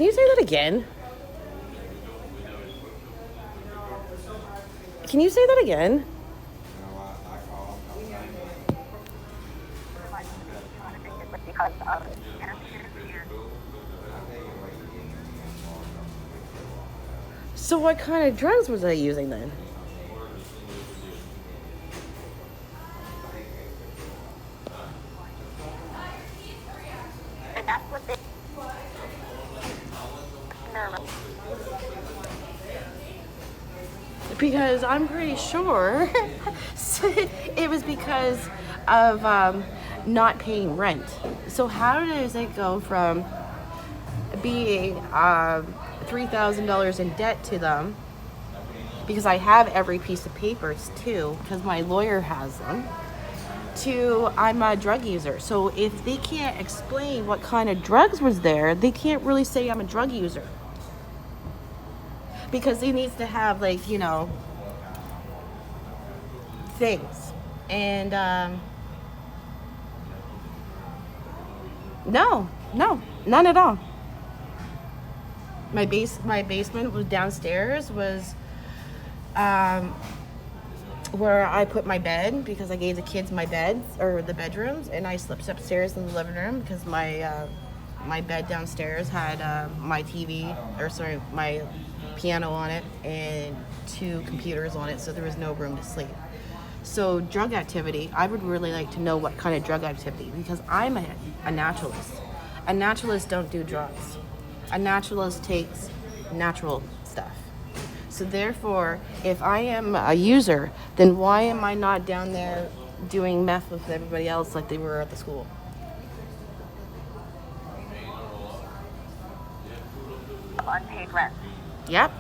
Can you say that again? Can you say that again? Because of So what kind of drugs was I using then? and that's what they Because I'm pretty sure it was because of not paying rent. So how does it go from being $3,000 in debt to them? Because I have every piece of papers too, because my lawyer has them. To I'm a drug user. So if they can't explain what kind of drugs was there, they can't really say I'm a drug user. Because he needs to have things. And no, none at all. My basement was downstairs was where I put my bed, because I gave the kids my beds or the bedrooms, and I slept upstairs in the living room because my bed downstairs had my piano on it and 2 computers on it, so there was no room to sleep. So drug activity, I would really like to know what kind of drug activity, because I'm a naturalist. A naturalist don't do drugs. A naturalist takes natural stuff. So therefore, if I am a user, then why am I not down there doing meth with everybody else like they were at the school? unpaid rent. Yep.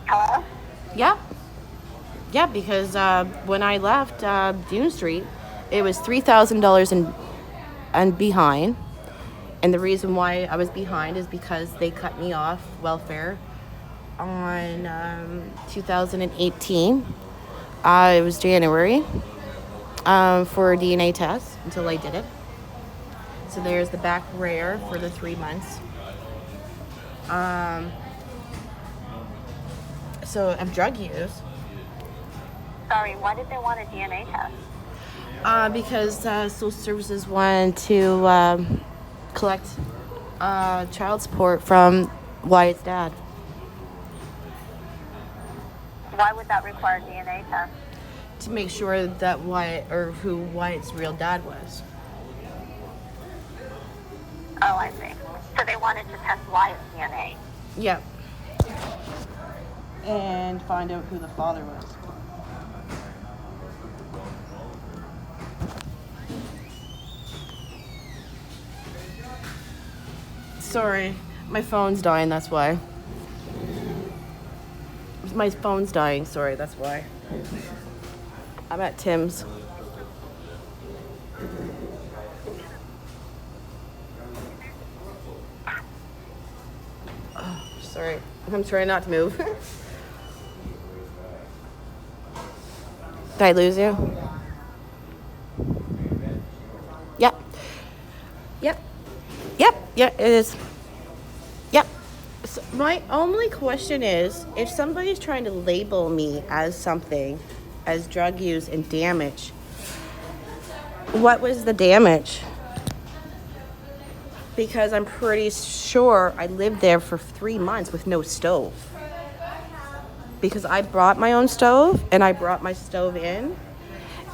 Hello? Yep. Yeah, because when I left Dune Street, it was $3,000 and behind. And the reason why I was behind is because they cut me off welfare on 2018. It was January for a DNA test until I did it. So there's the back rear for the 3 months. So of drug use. Sorry, why did they want a DNA test? Because social services wanted to collect child support from Wyatt's dad. Why would that require a DNA test? To make sure that who Wyatt's real dad was. Oh, I see. So they wanted to test Wyatt's DNA. Yep. And find out who the father was. Sorry, my phone's dying, that's why. My phone's dying, sorry, that's why. I'm at Tim's. Oh, sorry, I'm trying not to move. Did I lose you? Yep. Yep. Yep. Yeah, it is. Yep. So my only question is, if somebody's trying to label me as something, as drug use and damage, what was the damage? Because I'm pretty sure I lived there for 3 months with no stove. Because I brought my own stove and I brought my stove in.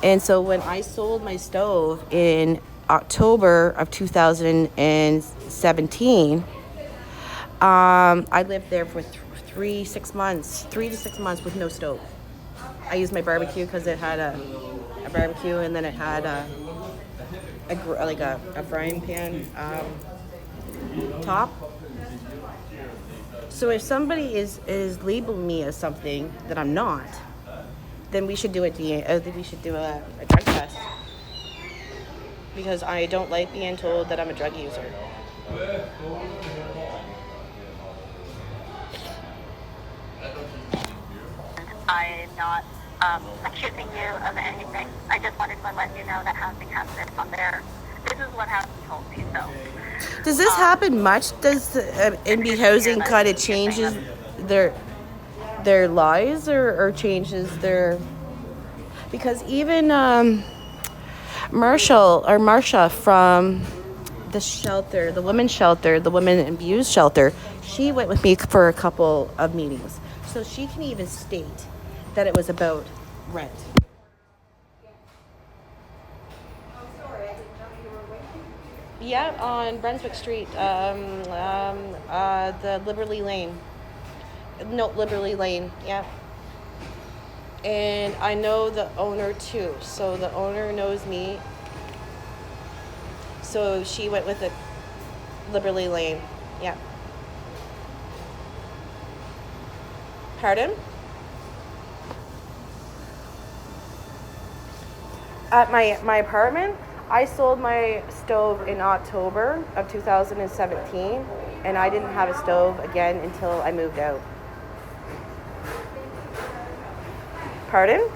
And so when I sold my stove in October of 2017, I lived there for 3 to 6 months with no stove. I used my barbecue because it had a barbecue, and then it had a frying pan top. So if somebody is labeling me as something that I'm not, then we should do a drug test. Because I don't like being told that I'm a drug user. I'm not accusing you of anything. I just wanted to let you know that housing has been on there. This is what housing told me, so Does this happen much? Does NB housing kind of changes their lives or changes their, because even Marsha from the shelter, the women's shelter, the women abused shelter, she went with me for a couple of meetings. So she can even state that it was about rent. Yeah, on Brunswick Street, the Liberty Lane. No, Liberty Lane, yeah. And I know the owner too, so the owner knows me. So she went with it, Liberty Lane, yeah. Pardon? At my apartment, I sold my stove in October of 2017, and I didn't have a stove again until I moved out. Pardon?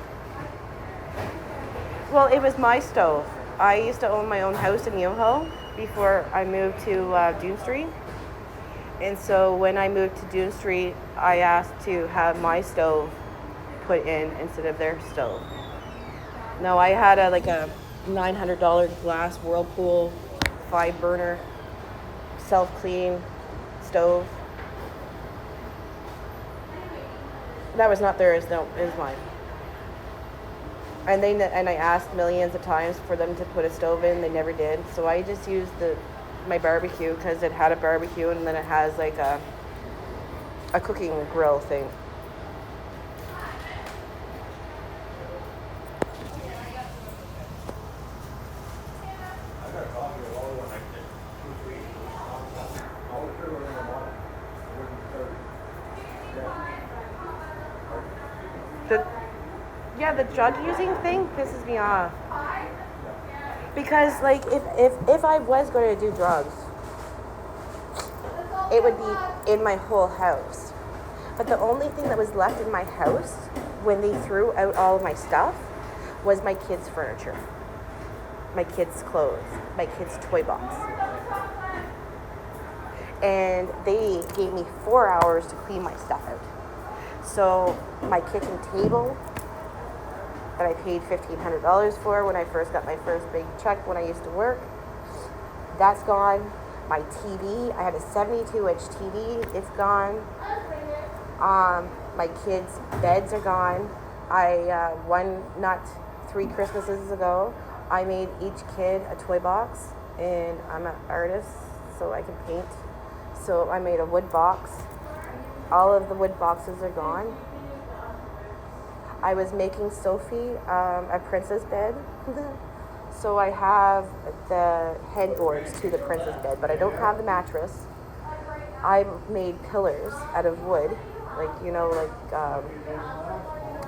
Well, it was my stove. I used to own my own house in Yoho before I moved to Dune Street. And so when I moved to Dune Street, I asked to have my stove put in instead of their stove. No, I had a $900 glass Whirlpool 5-burner self-clean stove. That was not theirs, no, it was mine. And I asked millions of times for them to put a stove in. They never did. So I just used my barbecue because it had a barbecue, and then it has like a cooking grill thing. The drug using thing pisses me off. Because like if I was going to do drugs, it would be in my whole house. But the only thing that was left in my house when they threw out all of my stuff was my kids' furniture, my kids' clothes, my kids' toy box. And they gave me 4 hours to clean my stuff out. So my kitchen table that I paid $1,500 for when I first got my first big check when I used to work, that's gone. My TV, I had a 72-inch TV, it's gone. My kids' beds are gone. Not 3 Christmases ago, I made each kid a toy box, and I'm an artist, so I can paint. So I made a wood box. All of the wood boxes are gone. I was making Sophie a princess bed. So I have the headboards to the princess bed, but I don't have the mattress. I made pillars out of wood,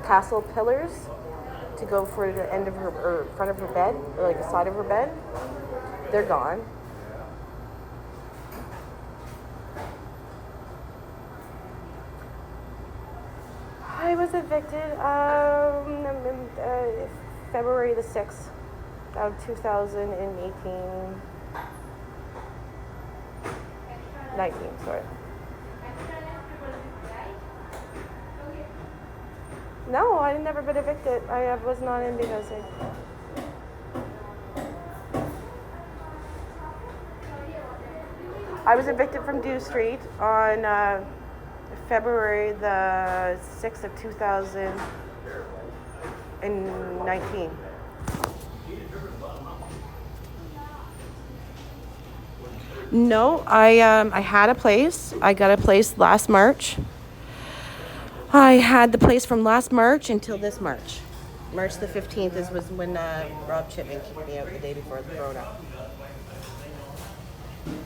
castle pillars to go for the end of her, or front of her bed, or like the side of her bed. They're gone. I was evicted February the 6th of 2018. 19, sorry. No, I never been evicted. I was not in because I was evicted from Dew Street on February the 6th of 2019. No, I had a place. I got a place last March. I had the place from last March until this March. March the 15th was when Rob Chipman kicked me out the day before the Corona.